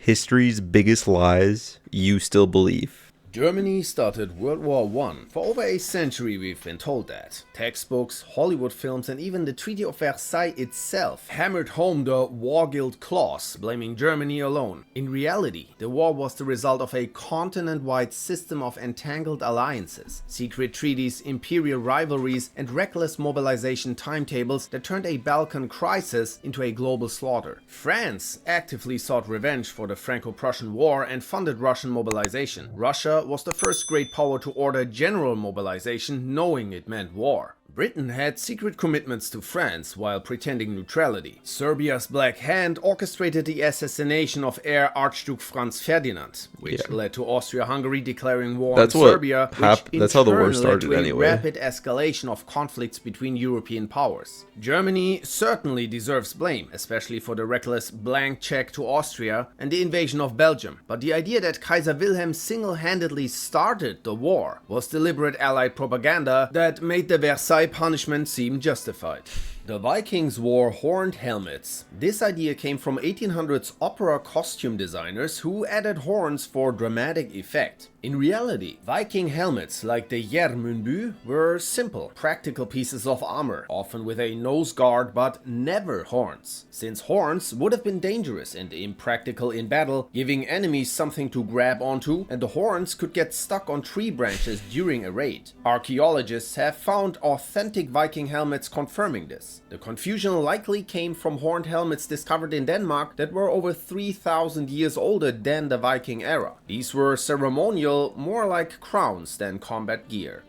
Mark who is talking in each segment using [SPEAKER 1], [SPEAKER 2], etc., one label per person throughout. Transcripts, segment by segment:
[SPEAKER 1] history's biggest lies you still believe?
[SPEAKER 2] Germany started World War I. For over a century we've been told that. Textbooks, Hollywood films and even the Treaty of Versailles itself hammered home the war guilt clause, blaming Germany alone. In reality, the war was the result of a continent-wide system of entangled alliances, secret treaties, imperial rivalries and reckless mobilization timetables that turned a Balkan crisis into a global slaughter. France actively sought revenge for the Franco-Prussian War and funded Russian mobilization. Russia was the first great power to order general mobilization, knowing it meant war. Britain had secret commitments to France while pretending neutrality. Serbia's Black Hand orchestrated the assassination of heir Archduke Franz Ferdinand, which led to Austria-Hungary declaring war on Serbia, which
[SPEAKER 1] that's how the war
[SPEAKER 2] led to
[SPEAKER 1] started
[SPEAKER 2] a rapid escalation of conflicts between European powers. Germany certainly deserves blame, especially for the reckless blank check to Austria and the invasion of Belgium. But the idea that Kaiser Wilhelm single-handedly started the war was deliberate Allied propaganda that made the Versailles punishment seemed justified. The Vikings wore horned helmets. This idea came from 1800s opera costume designers who added horns for dramatic effect. In reality, Viking helmets like the Järmundby were simple, practical pieces of armor, often with a nose guard but never horns, since horns would have been dangerous and impractical in battle, giving enemies something to grab onto, and the horns could get stuck on tree branches during a raid. Archaeologists have found authentic Viking helmets confirming this. The confusion likely came from horned helmets discovered in Denmark that were over 3,000 years older than the Viking era. These were ceremonial, more like crowns than combat gear.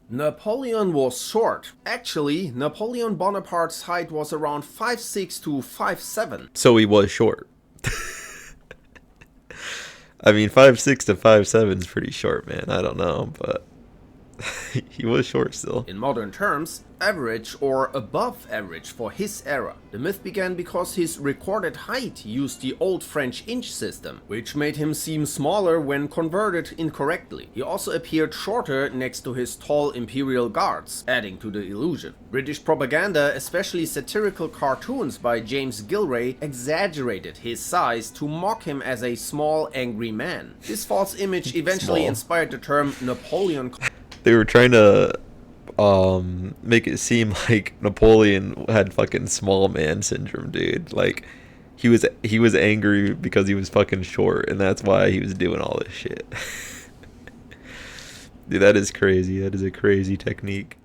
[SPEAKER 2] Napoleon was short. Actually, Napoleon Bonaparte's height was around 5'6" to 5'7".
[SPEAKER 1] So he was short. I mean, 5'6" to 5'7" is pretty short, man. I don't know, but he was short still.
[SPEAKER 2] In modern terms, average or above average for his era. The myth began because his recorded height used the old French inch system, which made him seem smaller when converted incorrectly. He also appeared shorter next to his tall imperial guards, adding to the illusion. British propaganda, especially satirical cartoons by James Gilray, exaggerated his size to mock him as a small, angry man. This false image eventually inspired the term Napoleon.
[SPEAKER 1] They were trying to make it seem like Napoleon had fucking small man syndrome, dude. Like he was angry because he was fucking short, and that's why he was doing all this shit. Dude, that is crazy. That is a crazy technique.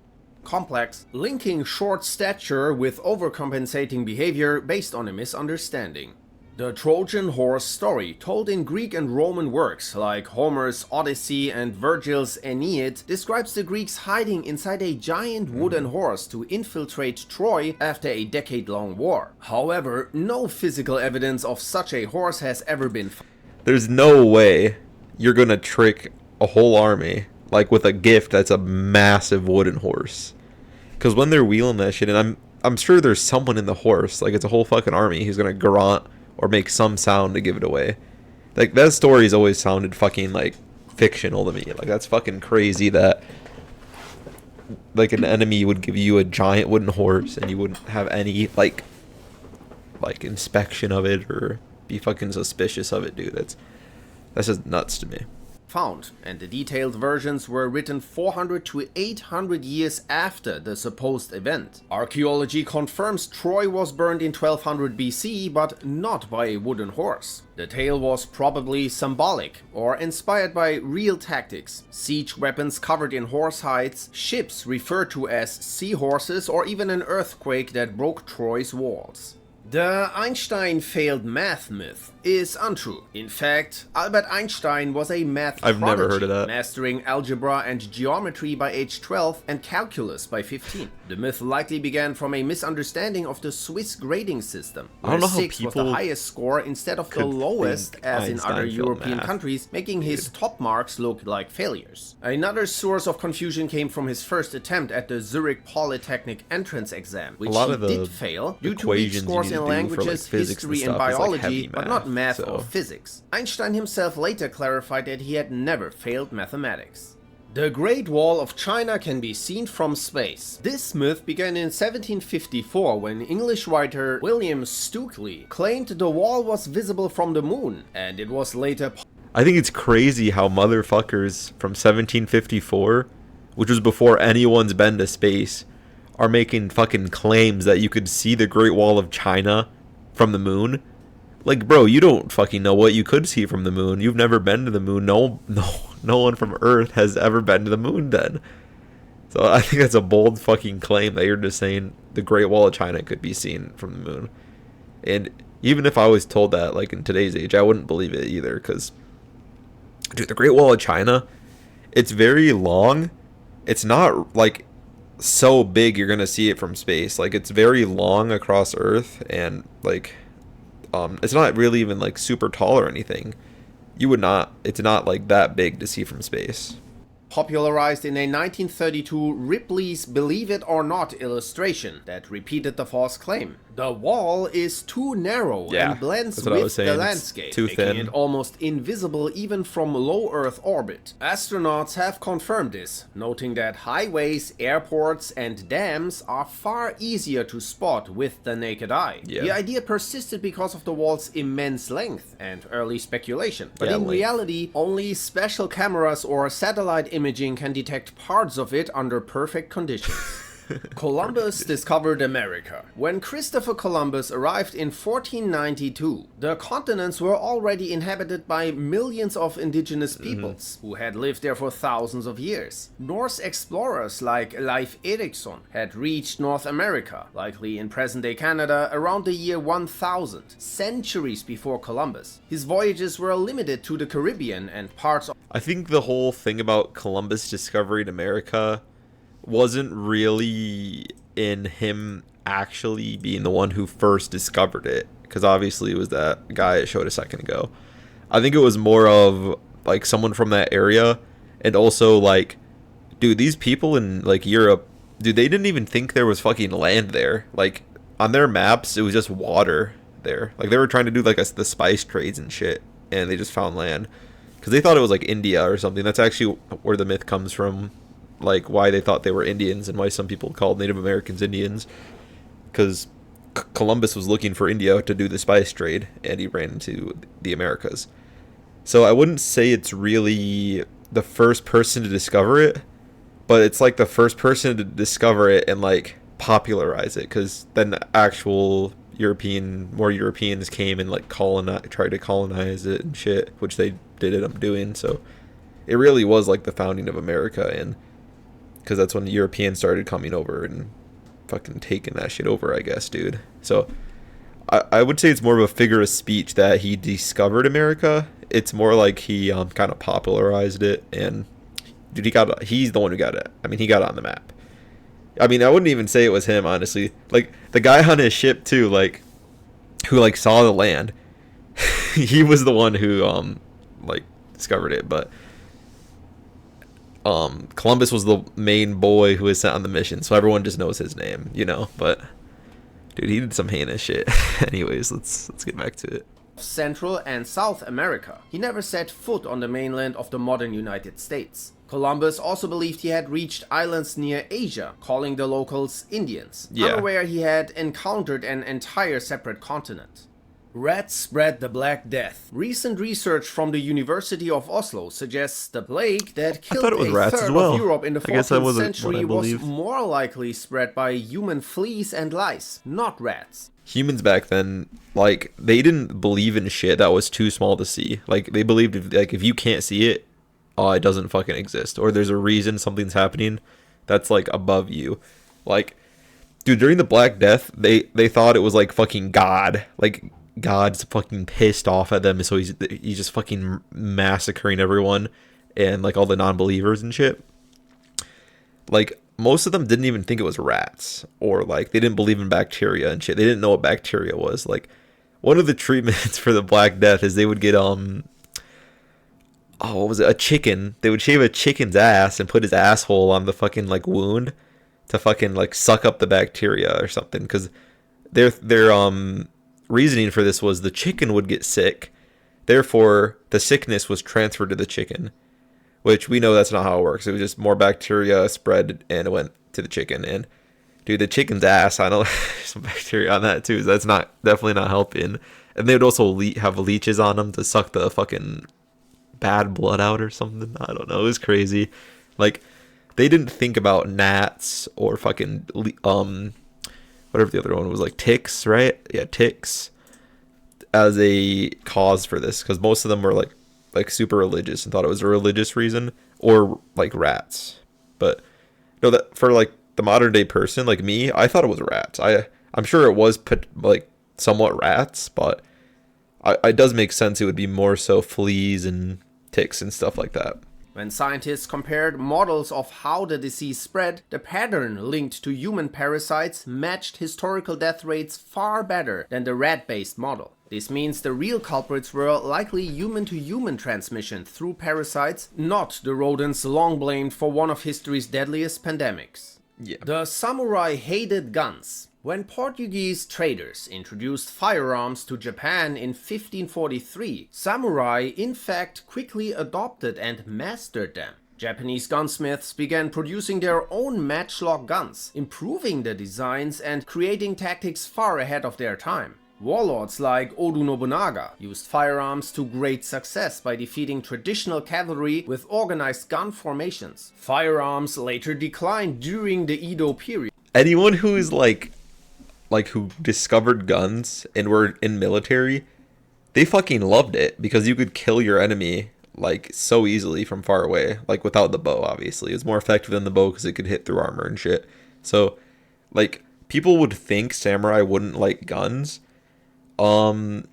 [SPEAKER 2] Complex, linking short stature with overcompensating behavior based on a misunderstanding. The Trojan horse story, told in Greek and Roman works like Homer's Odyssey and Virgil's Aeneid, describes the Greeks hiding inside a giant wooden horse to infiltrate Troy after a decade-long war. However, no physical evidence of such a horse has ever been found.
[SPEAKER 1] There's no way you're gonna trick a whole army like with a gift that's a massive wooden horse. Because when they're wheeling that shit, and I'm sure there's someone in the horse, like it's a whole fucking army who's gonna grunt or make some sound to give it away. Like, that story's always sounded fucking, like, fictional to me. Like, that's fucking crazy that, like, an enemy would give you a giant wooden horse and you wouldn't have any, like inspection of it or be fucking suspicious of it, dude. That's just nuts to me.
[SPEAKER 2] Found, and the detailed versions were written 400 to 800 years after the supposed event. Archaeology confirms Troy was burned in 1200 BC, but not by a wooden horse. The tale was probably symbolic, or inspired by real tactics. Siege weapons covered in horse hides, ships referred to as seahorses, or even an earthquake that broke Troy's walls. The Einstein failed math myth is untrue. In fact, Albert Einstein was a math
[SPEAKER 1] I've
[SPEAKER 2] prodigy,
[SPEAKER 1] never heard of that.
[SPEAKER 2] mastering algebra and geometry by age 12 and calculus by 15. The myth likely began from a misunderstanding of the Swiss grading system,
[SPEAKER 1] I
[SPEAKER 2] where
[SPEAKER 1] don't know how
[SPEAKER 2] 6 was the
[SPEAKER 1] people
[SPEAKER 2] highest score instead of the
[SPEAKER 1] could
[SPEAKER 2] lowest
[SPEAKER 1] think
[SPEAKER 2] as in other
[SPEAKER 1] Einstein failed
[SPEAKER 2] European
[SPEAKER 1] math.
[SPEAKER 2] countries, making his top marks look like failures. Another source of confusion came from his first attempt at the Zurich Polytechnic entrance exam, which
[SPEAKER 1] lot
[SPEAKER 2] he
[SPEAKER 1] of the
[SPEAKER 2] did fail due to weak
[SPEAKER 1] equations you
[SPEAKER 2] scores
[SPEAKER 1] need
[SPEAKER 2] in
[SPEAKER 1] to do for, like,
[SPEAKER 2] languages,
[SPEAKER 1] physics and
[SPEAKER 2] history, and
[SPEAKER 1] stuff is, like,
[SPEAKER 2] biology,
[SPEAKER 1] heavy
[SPEAKER 2] but not math
[SPEAKER 1] so.
[SPEAKER 2] or physics. Einstein himself later clarified that he had never failed mathematics. The Great Wall of China can be seen from space. This myth began in 1754 when English writer William Stukeley claimed the wall was visible from the moon, and it was later...
[SPEAKER 1] I think it's crazy how motherfuckers from 1754, which was before anyone's been to space, are making fucking claims that you could see the Great Wall of China from the moon. Like, bro, you don't fucking know what you could see from the moon. You've never been to the moon. No one from Earth has ever been to the moon then. So I think that's a bold fucking claim that you're just saying the Great Wall of China could be seen from the moon. And even if I was told that, like, in today's age, I wouldn't believe it either, because, dude, the Great Wall of China, it's very long. It's not, like, so big you're gonna see it from space. Like, it's very long across Earth, and like it's not really even like super tall or anything. It's not like that big to see from space.
[SPEAKER 2] Popularized in a 1932 Ripley's Believe It or Not illustration that repeated the false claim. The wall is too narrow and blends with the landscape, making it almost invisible even from low Earth orbit. Astronauts have confirmed this, noting that highways, airports, and dams are far easier to spot with the naked eye. The idea persisted because of the wall's immense length and early speculation, but in reality, only special cameras or satellite imaging can detect parts of it under perfect conditions. Columbus discovered America. When Christopher Columbus arrived in 1492, the continents were already inhabited by millions of indigenous peoples who had lived there for thousands of years. Norse explorers like Leif Erikson had reached North America, likely in present-day Canada, around the year 1000, centuries before Columbus. His voyages were limited to the Caribbean and parts of...
[SPEAKER 1] I think the whole thing about Columbus discovering America wasn't really in him actually being the one who first discovered it, because obviously it was that guy I showed a second ago. I think it was more of like someone from that area, and also like, dude, these people in like Europe, dude, they didn't even think there was fucking land there. Like on their maps, it was just water there. Like they were trying to do like the spice trades and shit, and they just found land because they thought it was like India or something. That's actually where the myth comes from. Like why they thought they were Indians and why some people called Native Americans Indians, because Columbus was looking for India to do the spice trade and he ran into the Americas. So I wouldn't say it's really the first person to discover it, but it's like the first person to discover it and like popularize it, because then actual more Europeans came and like tried to colonize it and shit, which they did end up doing. So it really was like the founding of America, and because that's when the Europeans started coming over and fucking taking that shit over, I guess, dude. So I would say it's more of a figure of speech that he discovered America. It's more like he kind of popularized it, and dude, he's the one who got it. I mean, he got it on the map. I mean, I wouldn't even say it was him, honestly. Like the guy on his ship too, like who like saw the land. He was the one who like discovered it, but Columbus was the main boy who was sent on the mission, so everyone just knows his name, you know. But dude, he did some heinous shit. Anyways, let's get back to it.
[SPEAKER 2] Central and South America. He never set foot on the mainland of the modern United States. Columbus also believed he had reached islands near Asia, calling the locals Indians, unaware he had encountered an entire separate continent. Rats spread the Black Death. Recent research from the University of Oslo suggests the plague that killed a third of Europe in the 14th century was more likely spread by human fleas and lice, not rats.
[SPEAKER 1] Humans back then, like, they didn't believe in shit that was too small to see. Like, they believed if you can't see it, it doesn't fucking exist. Or there's a reason something's happening that's, like, above you. Like, dude, during the Black Death, they thought it was, like, fucking God. Like, God's fucking pissed off at them, so he's just fucking massacring everyone and like all the non-believers and shit. Like most of them didn't even think it was rats, or like they didn't believe in bacteria and shit. They didn't know what bacteria was. Like one of the treatments for the Black Death is they would get what was it? A chicken. They would shave a chicken's ass and put his asshole on the fucking like wound to fucking like suck up the bacteria or something, because their reasoning for this was the chicken would get sick, therefore the sickness was transferred to the chicken, which we know that's not how it works. It was just more bacteria spread and it went to the chicken. And dude, the chicken's ass, I know there's some bacteria on that too. So that's not definitely not helping. And they would also have leeches on them to suck the fucking bad blood out or something. I don't know. It was crazy. Like, they didn't think about gnats or fucking whatever the other one was, like ticks, right? Yeah, ticks as a cause for this, because most of them were like super religious and thought it was a religious reason, or like rats. But no, that for like the modern day person like me, I thought it was rats. I'm sure it was like somewhat rats, but it does make sense it would be more so fleas and ticks and stuff like that.
[SPEAKER 2] When scientists compared models of how the disease spread, the pattern linked to human parasites matched historical death rates far better than the rat-based model. This means the real culprits were likely human-to-human transmission through parasites, not the rodents long blamed for one of history's deadliest pandemics.
[SPEAKER 1] Yeah.
[SPEAKER 2] The samurai hated guns. When Portuguese traders introduced firearms to Japan in 1543, samurai in fact quickly adopted and mastered them. Japanese gunsmiths began producing their own matchlock guns, improving the designs and creating tactics far ahead of their time. Warlords like Oda Nobunaga used firearms to great success by defeating traditional cavalry with organized gun formations. Firearms later declined during the Edo period.
[SPEAKER 1] Anyone who is like who discovered guns and were in military, they fucking loved it because you could kill your enemy like so easily from far away, like without the bow. Obviously it's more effective than the bow because it could hit through armor and shit. So like people would think samurai wouldn't like guns, and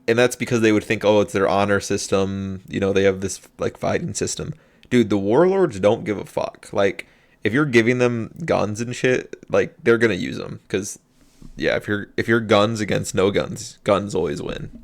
[SPEAKER 1] that's because they would think, oh, it's their honor system, you know, they have this like fighting system. Dude, the warlords don't give a fuck. Like, if you're giving them guns and shit, like, they're gonna use them. Because, yeah, if you're guns against no guns, guns always win.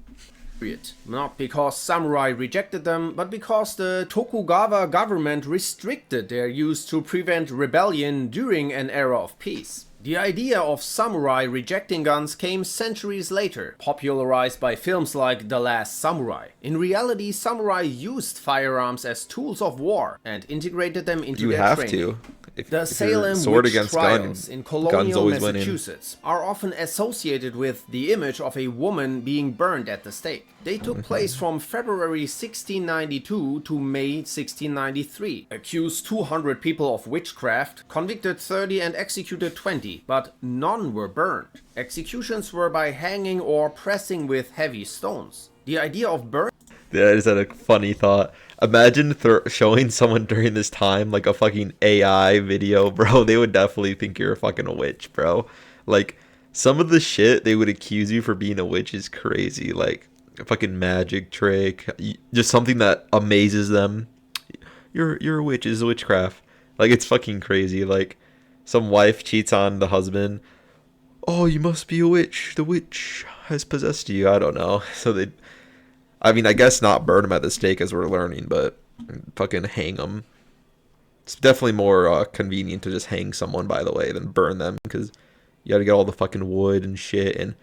[SPEAKER 2] Not because samurai rejected them, but because the Tokugawa government restricted their use to prevent rebellion during an era of peace. The idea of samurai rejecting guns came centuries later, popularized by films like The Last Samurai. In reality, samurai used firearms as tools of war and integrated them into their training.
[SPEAKER 1] You have to.
[SPEAKER 2] The Salem
[SPEAKER 1] sword
[SPEAKER 2] witch
[SPEAKER 1] against
[SPEAKER 2] trials in colonial
[SPEAKER 1] guns
[SPEAKER 2] Massachusetts are often associated with the image of a woman being burned at the stake. They took place from February 1692 to May 1693. Accused 200 people of witchcraft, convicted 30 and executed 20, but none were burned. Executions were by hanging or pressing with heavy stones. The idea of burning...
[SPEAKER 1] Yeah, I just had a funny thought. Imagine showing someone during this time like a fucking AI video, bro. They would definitely think you're a fucking witch, bro. Like, some of the shit they would accuse you for being a witch is crazy. Like, a fucking magic trick. Just something that amazes them. You're a witch. It's witchcraft. Like, it's fucking crazy. Like, some wife cheats on the husband. Oh, you must be a witch. The witch has possessed you. I don't know. So they... I mean, I guess not burn them at the stake as we're learning, but fucking hang them. It's definitely more convenient to just hang someone, by the way, than burn them, because you gotta get all the fucking wood and shit, and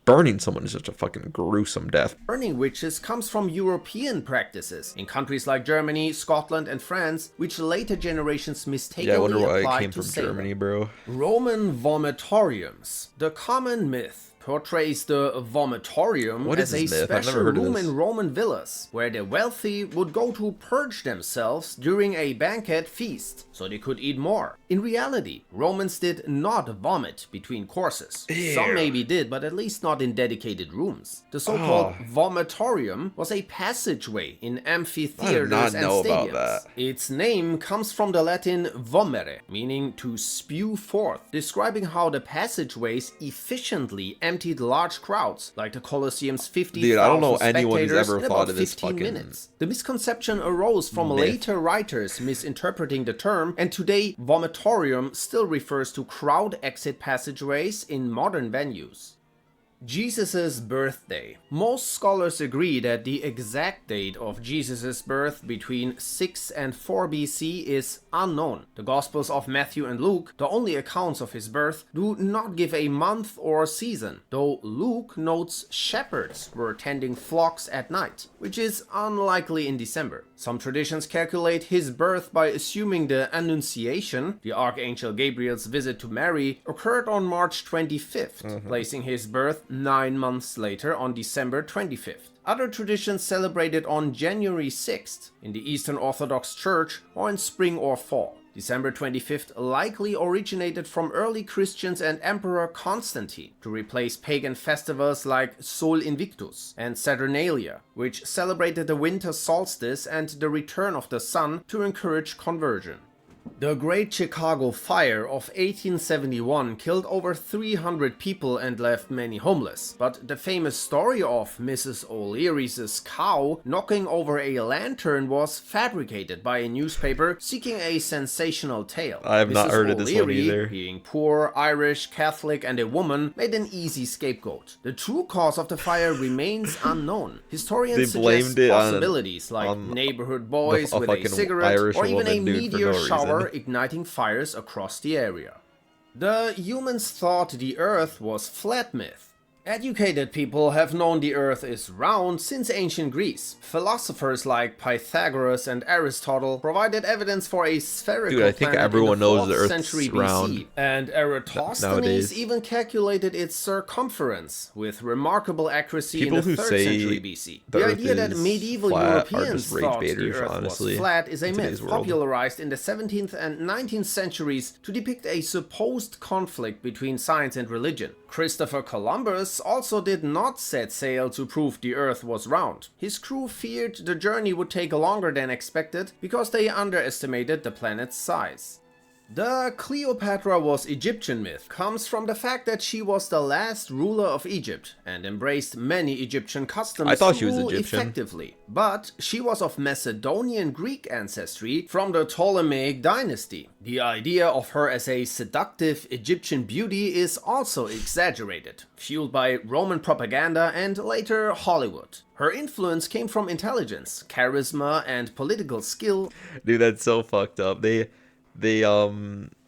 [SPEAKER 1] burning someone is such a fucking gruesome death.
[SPEAKER 2] Burning witches comes from European practices in countries like Germany, Scotland, and France, which later generations mistakenly applied to Salem.
[SPEAKER 1] Yeah, I wonder why it came from Germany, bro.
[SPEAKER 2] Roman vomitoriums. The common myth portrays the vomitorium as a special room in Roman villas, where the wealthy would go to purge themselves during a banquet feast, so they could eat more. In reality, Romans did not vomit between courses.
[SPEAKER 1] Ew.
[SPEAKER 2] Some maybe did, but at least not in dedicated rooms. The so-called vomitorium was a passageway in amphitheaters and stadiums. Its name comes from the Latin vomere, meaning to spew forth, describing how the passageways efficiently emptied large crowds, like the Colosseum's 50,000
[SPEAKER 1] Dude, I don't know anyone who's
[SPEAKER 2] spectators
[SPEAKER 1] ever
[SPEAKER 2] in
[SPEAKER 1] thought
[SPEAKER 2] about
[SPEAKER 1] of this
[SPEAKER 2] 15
[SPEAKER 1] fucking
[SPEAKER 2] minutes. The misconception arose from later writers misinterpreting the term, and today vomitorium still refers to crowd exit passageways in modern venues. Jesus' birthday. Most scholars agree that the exact date of Jesus' birth between 6 and 4 BC is unknown. The Gospels of Matthew and Luke, the only accounts of his birth, do not give a month or season, though Luke notes shepherds were tending flocks at night, which is unlikely in December. Some traditions calculate his birth by assuming the Annunciation, the Archangel Gabriel's visit to Mary, occurred on March 25th, placing his birth 9 months later on December 25th. Other traditions celebrate it on January 6th in the Eastern Orthodox Church or in spring or fall. December 25th likely originated from early Christians and Emperor Constantine to replace pagan festivals like Sol Invictus and Saturnalia, which celebrated the winter solstice and the return of the sun to encourage conversion. The Great Chicago Fire of 1871 killed over 300 people and left many homeless, but the famous story of Mrs. O'Leary's cow knocking over a lantern was fabricated by a newspaper seeking a sensational tale.
[SPEAKER 1] I have not heard of this one either.
[SPEAKER 2] Being poor, Irish, Catholic, and a woman, made an easy scapegoat. The true cause of the fire remains unknown. Historians suggest possibilities like neighborhood boys with a cigarette or even a meteor shower igniting fires across the area. The humans thought the Earth was flat myth. Educated people have known the Earth is round since ancient Greece. Philosophers like Pythagoras and Aristotle provided evidence for a spherical
[SPEAKER 1] planet. Dude, I think everyone knows the Earth's
[SPEAKER 2] century
[SPEAKER 1] round.
[SPEAKER 2] BC. And Eratosthenes even calculated its circumference with remarkable accuracy
[SPEAKER 1] people
[SPEAKER 2] in the 3rd century BC. The idea that medieval Europeans thought the Earth was flat is a myth popularized in the 17th and 19th centuries to depict a supposed conflict between science and religion. Christopher Columbus also did not set sail to prove the Earth was round. His crew feared the journey would take longer than expected because they underestimated the planet's size. The Cleopatra was Egyptian myth comes from the fact that she was the last ruler of Egypt and embraced many Egyptian customs
[SPEAKER 1] I thought
[SPEAKER 2] to
[SPEAKER 1] she was
[SPEAKER 2] rule
[SPEAKER 1] Egyptian.
[SPEAKER 2] effectively. But she was of Macedonian Greek ancestry from the Ptolemaic dynasty. The idea of her as a seductive Egyptian beauty is also exaggerated, fueled by Roman propaganda and later Hollywood. Her influence came from intelligence, charisma, and political skill.
[SPEAKER 1] Dude, that's so fucked up. They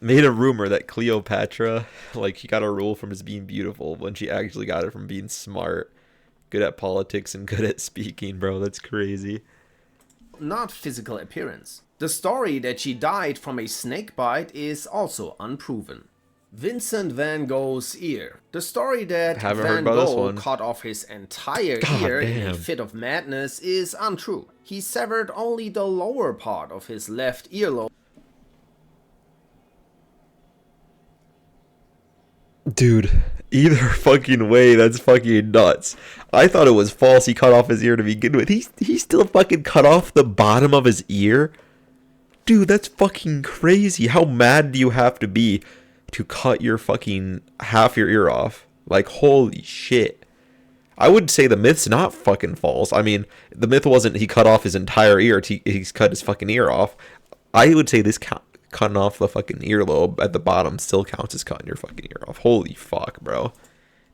[SPEAKER 1] made a rumor that Cleopatra, like, she got a rule from just being beautiful when she actually got it from being smart, good at politics, and good at speaking, bro. That's crazy.
[SPEAKER 2] Not physical appearance. The story that she died from a snake bite is also unproven. Vincent van Gogh's ear. The story that Van Gogh cut off his entire ear in a fit of madness is untrue. He severed only the lower part of his left earlobe.
[SPEAKER 1] Dude, either fucking way, that's fucking nuts. I thought it was false he cut off his ear to begin with. He still fucking cut off the bottom of his ear? Dude, that's fucking crazy. How mad do you have to be to cut your fucking half your ear off? Like, holy shit. I would say the myth's not fucking false. I mean, the myth wasn't he cut off his entire ear, he's cut his fucking ear off. I would say this cutting off the fucking earlobe at the bottom still counts as cutting your fucking ear off. Holy fuck, bro.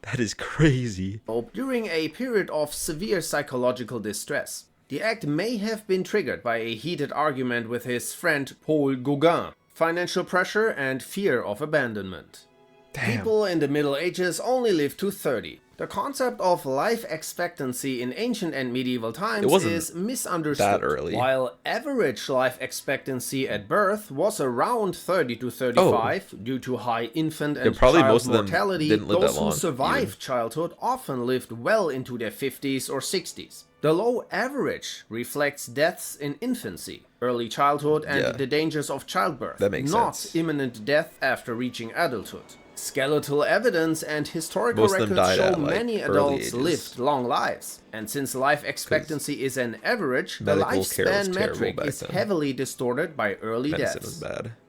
[SPEAKER 1] That is crazy.
[SPEAKER 2] During a period of severe psychological distress. The act may have been triggered by a heated argument with his friend Paul Gauguin, financial pressure, and fear of abandonment.
[SPEAKER 1] Damn.
[SPEAKER 2] People in the Middle Ages only lived to 30. The concept of life expectancy in ancient and medieval times is misunderstood.
[SPEAKER 1] That early.
[SPEAKER 2] While average life expectancy at birth was around 30 to 35 due to high infant and child mortality, those who survived childhood often lived well into their 50s or 60s. The low average reflects deaths in infancy, early childhood, and the dangers of childbirth, not imminent death after reaching adulthood. Skeletal evidence and historical records show many adults lived long lives, and since life expectancy is an average, the lifespan metric is heavily distorted by early deaths.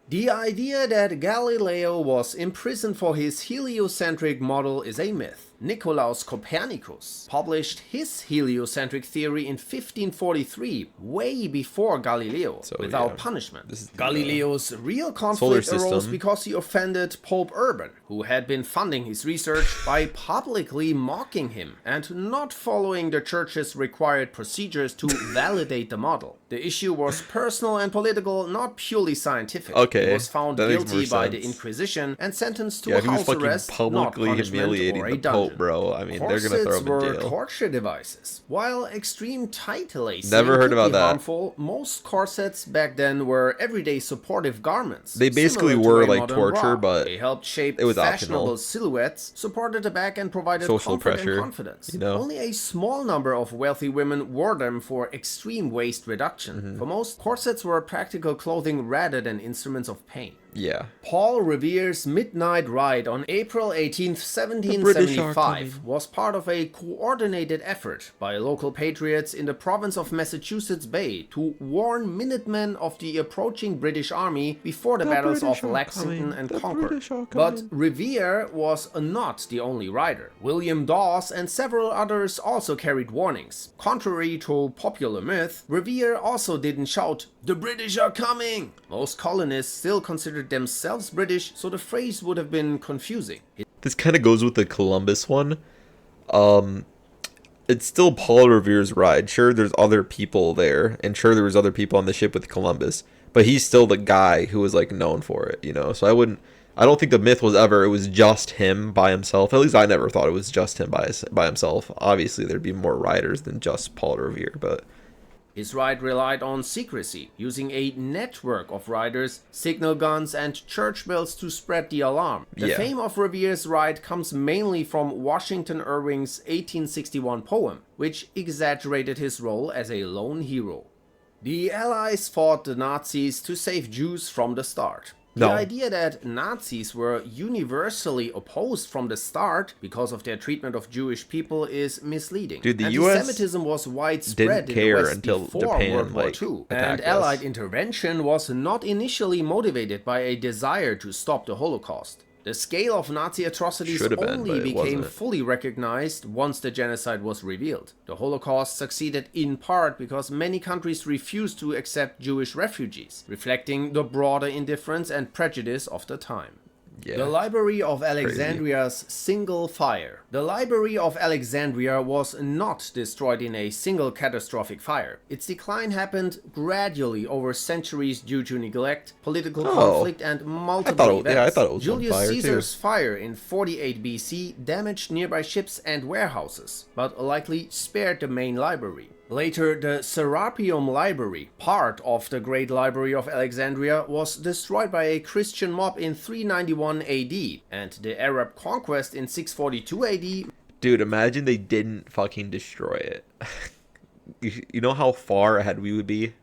[SPEAKER 2] The idea that Galileo was imprisoned for his heliocentric model is a myth. Nicolaus Copernicus published his heliocentric theory in 1543, way before Galileo, without punishment. Galileo's real conflict arose because he offended Pope Urban, who had been funding his research by publicly mocking him and not following the church's required procedures to validate the model. The issue was personal and political, not purely scientific.
[SPEAKER 1] Okay,
[SPEAKER 2] he was found guilty by the Inquisition and sentenced to house arrest,
[SPEAKER 1] publicly
[SPEAKER 2] not
[SPEAKER 1] humiliating
[SPEAKER 2] or a
[SPEAKER 1] the
[SPEAKER 2] dungeon.
[SPEAKER 1] Pope, bro. I mean,
[SPEAKER 2] Corsets
[SPEAKER 1] they're gonna throw him in
[SPEAKER 2] were
[SPEAKER 1] jail.
[SPEAKER 2] torture devices. While extreme tight lacing
[SPEAKER 1] Never heard about that.
[SPEAKER 2] harmful, most corsets back then were everyday supportive garments.
[SPEAKER 1] They basically were like torture, but
[SPEAKER 2] they helped shape
[SPEAKER 1] it was
[SPEAKER 2] fashionable
[SPEAKER 1] optional.
[SPEAKER 2] silhouettes, supported the back, and provided
[SPEAKER 1] Social
[SPEAKER 2] comfort
[SPEAKER 1] pressure,
[SPEAKER 2] and confidence.
[SPEAKER 1] you know?
[SPEAKER 2] Only a small number of wealthy women wore them for extreme waist reduction. For most, corsets were practical clothing rather than instruments of pain.
[SPEAKER 1] Yeah.
[SPEAKER 2] Paul Revere's midnight ride on April 18, 1775 was part of a coordinated effort by local patriots in the province of Massachusetts Bay to warn Minutemen of the approaching British army before the battles of Lexington and Concord. But Revere was not the only rider. William Dawes and several others also carried warnings. Contrary to popular myth, Revere also didn't shout, "The British are coming!" Most colonists still considered themselves British, so the phrase would have been confusing.
[SPEAKER 1] This kind of goes with the Columbus one. It's still Paul Revere's ride. Sure, there's other people there, and sure, there was other people on the ship with Columbus, but he's still the guy who was like known for it, you know. So I don't think the myth was ever it was just him by himself. At least I never thought it was just him by himself. Obviously, there'd be more riders than just Paul Revere, but
[SPEAKER 2] his ride relied on secrecy, using a network of riders, signal guns, and church bells to spread the alarm. The fame of Revere's ride comes mainly from Washington Irving's 1861 poem, which exaggerated his role as a lone hero. The Allies fought the Nazis to save Jews from the start. The idea that Nazis were universally opposed from the start because of their treatment of Jewish people is misleading.
[SPEAKER 1] Dude, the US
[SPEAKER 2] Anti-Semitism was widespread
[SPEAKER 1] didn't care
[SPEAKER 2] in the West
[SPEAKER 1] until
[SPEAKER 2] before
[SPEAKER 1] Japan
[SPEAKER 2] World War II, and Allied intervention was not initially motivated by a desire to stop the Holocaust. The scale of Nazi atrocities only became fully recognized once the genocide was revealed. The Holocaust succeeded in part because many countries refused to accept Jewish refugees, reflecting the broader indifference and prejudice of the time. The Library of Alexandria's single fire. The Library of Alexandria was not destroyed in a single catastrophic fire. Its decline happened gradually over centuries due to neglect, political conflict, and multiple events.
[SPEAKER 1] I thought it was
[SPEAKER 2] Julius
[SPEAKER 1] on fire
[SPEAKER 2] Caesar's
[SPEAKER 1] too.
[SPEAKER 2] fire in 48 BC damaged nearby ships and warehouses, but likely spared the main library. Later, the Serapeum Library, part of the Great Library of Alexandria, was destroyed by a Christian mob in 391 AD, and the Arab conquest in 642 AD.
[SPEAKER 1] Dude, imagine they didn't fucking destroy it. You know how far ahead we would be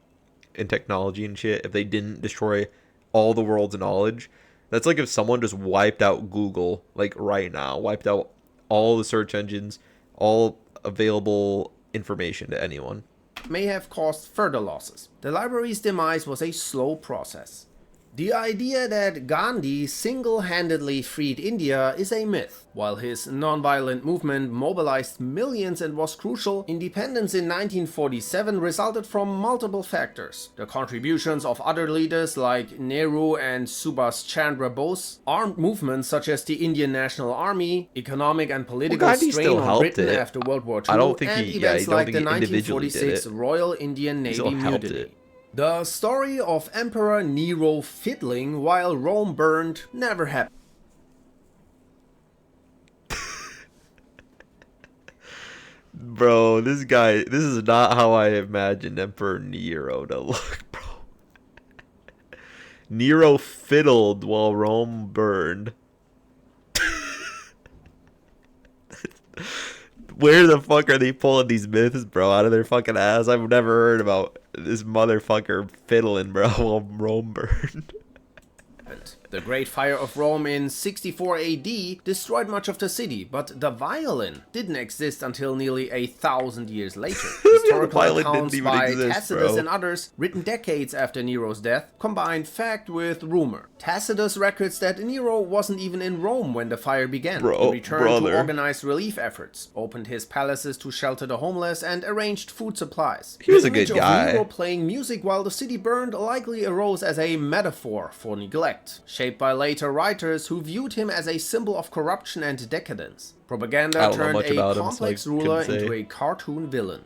[SPEAKER 1] in technology and shit if they didn't destroy all the world's knowledge? That's like if someone just wiped out Google, like right now, wiped out all the search engines, all available information to anyone.
[SPEAKER 2] May have caused further losses. The library's demise was a slow process. The idea that Gandhi single-handedly freed India is a myth. While his non-violent movement mobilized millions and was crucial, independence in 1947 resulted from multiple factors. The contributions of other leaders like Nero and Subhas Chandra Bose, armed movements such as the Indian National Army, economic and political strain on Britain after World War II, and events like the 1946 Royal Indian Navy mutiny. The story of Emperor Nero fiddling while Rome burned never happened.
[SPEAKER 1] Bro, this is not how I imagined Emperor Nero to look, bro. Nero fiddled while Rome burned. Where the fuck are they pulling these myths, bro, out of their fucking ass? I've never heard about this motherfucker fiddling, bro, while Rome burned.
[SPEAKER 2] The Great Fire of Rome in 64 AD destroyed much of the city, but the violin didn't exist until nearly 1,000 years later. Historical
[SPEAKER 1] violin didn't
[SPEAKER 2] accounts
[SPEAKER 1] even
[SPEAKER 2] by
[SPEAKER 1] exist,
[SPEAKER 2] Tacitus
[SPEAKER 1] bro.
[SPEAKER 2] and others, written decades after Nero's death, combined fact with rumor. Tacitus records that Nero wasn't even in Rome when the fire began. He returned to organize relief efforts, opened his palaces to shelter the homeless, and arranged food supplies.
[SPEAKER 1] He was
[SPEAKER 2] The
[SPEAKER 1] a good
[SPEAKER 2] image of
[SPEAKER 1] guy.
[SPEAKER 2] Nero playing music while the city burned likely arose as a metaphor for neglect, shaped by later writers who viewed him as a symbol of corruption and decadence. Propaganda turned a complex ruler into a cartoon villain.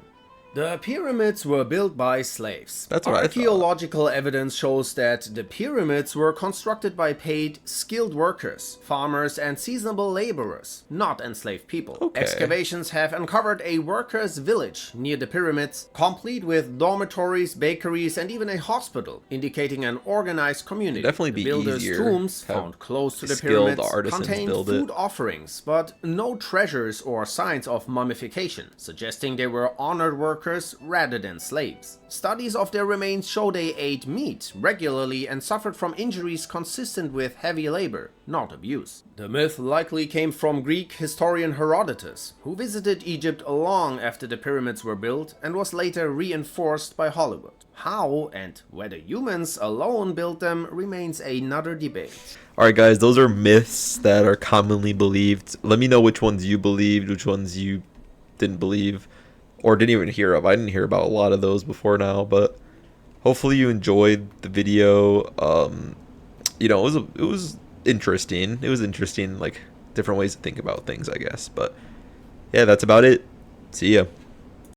[SPEAKER 2] The pyramids were built by slaves.
[SPEAKER 1] That's what I thought.
[SPEAKER 2] Archaeological evidence shows that the pyramids were constructed by paid, skilled workers, farmers and seasonable laborers, not enslaved people.
[SPEAKER 1] Okay.
[SPEAKER 2] Excavations have uncovered a workers' village near the pyramids, complete with dormitories, bakeries and even a hospital, indicating an organized community.
[SPEAKER 1] It'd definitely be
[SPEAKER 2] the builders'
[SPEAKER 1] easier
[SPEAKER 2] tombs,
[SPEAKER 1] to have
[SPEAKER 2] found close to the
[SPEAKER 1] skilled
[SPEAKER 2] pyramids,
[SPEAKER 1] artisans
[SPEAKER 2] contained
[SPEAKER 1] build
[SPEAKER 2] food
[SPEAKER 1] it.
[SPEAKER 2] offerings, but no treasures or signs of mummification, suggesting they were honored workers rather than slaves. Studies of their remains show they ate meat regularly and suffered from injuries consistent with heavy labor, not abuse. The myth likely came from Greek historian Herodotus, who visited Egypt long after the pyramids were built and was later reinforced by Hollywood. How and whether humans alone built them remains another debate.
[SPEAKER 1] Alright guys, those are myths that are commonly believed. Let me know which ones you believed, which ones you didn't believe, or didn't even hear of. I didn't hear about a lot of those before now, but hopefully you enjoyed the video. You know, it was interesting. It was interesting, like different ways to think about things, I guess. But yeah, that's about it. See ya.